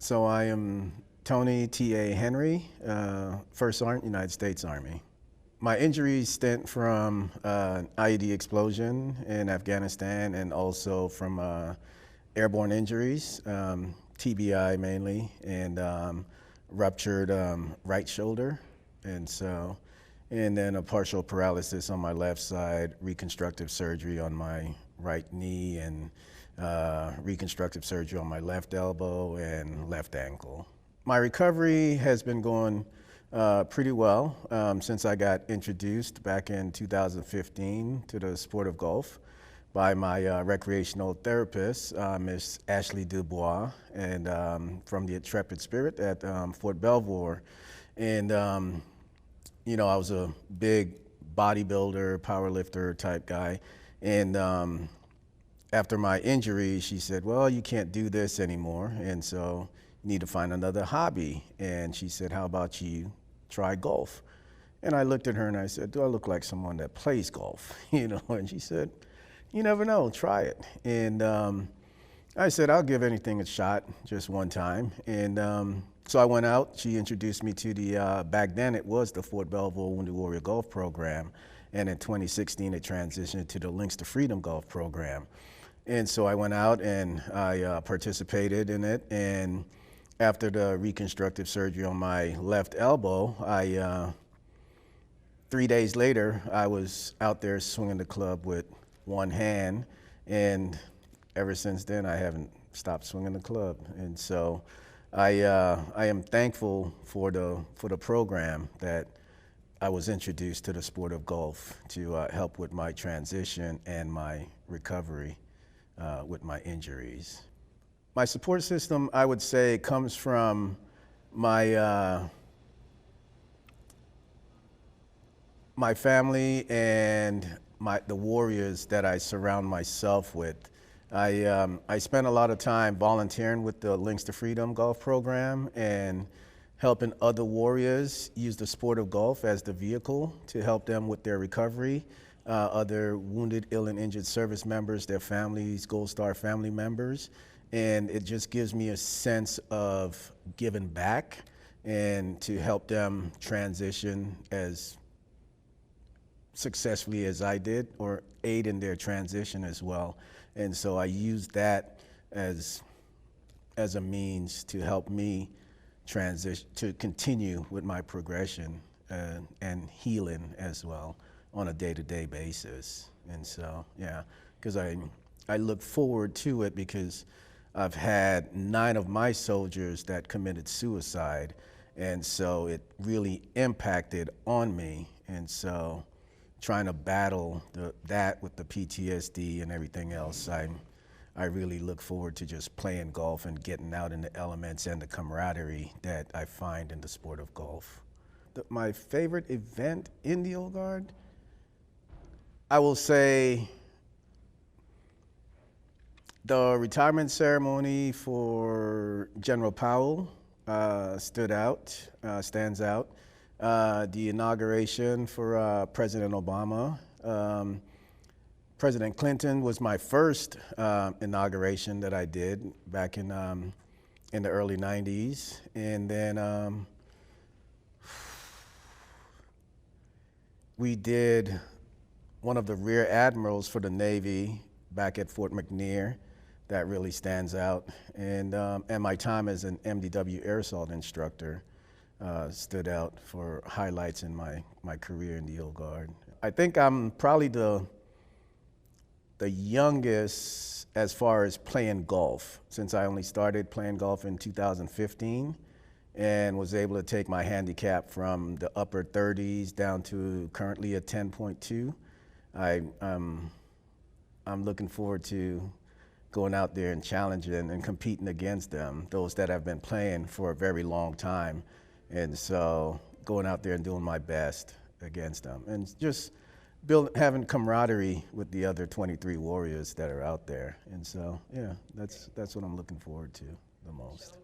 So I am Tony T.A. Henry, First Sergeant, United States Army. My injuries stem from IED explosion in Afghanistan and also from airborne injuries, TBI mainly, and ruptured right shoulder. And then a partial paralysis on my left side, reconstructive surgery on my right knee, and reconstructive surgery on my left elbow and left ankle. My recovery has been going pretty well since I got introduced back in 2015 to the sport of golf by my recreational therapist, Miss Ashley Dubois, and from the Intrepid Spirit at Fort Belvoir. And you know, I was a big bodybuilder, powerlifter type guy, and after my injury, she said, well, you can't do this anymore, and so you need to find another hobby. And she said, how about you try golf? And I looked at her and I said, do I look like someone that plays golf? You know, and she said, you never know, try it. And I said, I'll give anything a shot, just one time. And so I went out. She introduced me to the, back then it was the Fort Belvoir Wounded Warrior Golf Program. And in 2016, it transitioned to the Links to Freedom Golf Program. And so I went out and I participated in it. And after the reconstructive surgery on my left elbow, 3 days later, I was out there swinging the club with one hand. And ever since then, I haven't stopped swinging the club. And so I am thankful for the program that I was introduced to the sport of golf to help with my transition and my recovery with my injuries. My support system, I would say, comes from my my family and the warriors that I surround myself with. I spent a lot of time volunteering with the Links to Freedom Golf Program and helping other warriors use the sport of golf as the vehicle to help them with their recovery. Other wounded, ill, and injured service members, their families, Gold Star family members. And it just gives me a sense of giving back and to help them transition as successfully as I did, or aid in their transition as well. And so I use that as a means to help me transition, to continue with my progression and healing as well on a day-to-day basis. And so, yeah, because I look forward to it because I've had 9 of my soldiers that committed suicide, and so it really impacted on me. And so trying to battle that with the PTSD and everything else, I really look forward to just playing golf and getting out in the elements and the camaraderie that I find in the sport of golf. My favorite event in the Old Guard, I will say the retirement ceremony for General Powell stands out. The inauguration for President Obama. President Clinton was my first inauguration that I did back in the early 90s. And then we did one of the rear admirals for the Navy back at Fort McNair. That really stands out. And my time as an MDW air assault instructor stood out for highlights in my career in the Old Guard. I think I'm probably the youngest as far as playing golf, since I only started playing golf in 2015 and was able to take my handicap from the upper 30s down to currently a 10.2. I'm looking forward to going out there and challenging and competing against them, those that have been playing for a very long time. And so going out there and doing my best against them and just having camaraderie with the other 23 warriors that are out there. And so, yeah, that's what I'm looking forward to the most.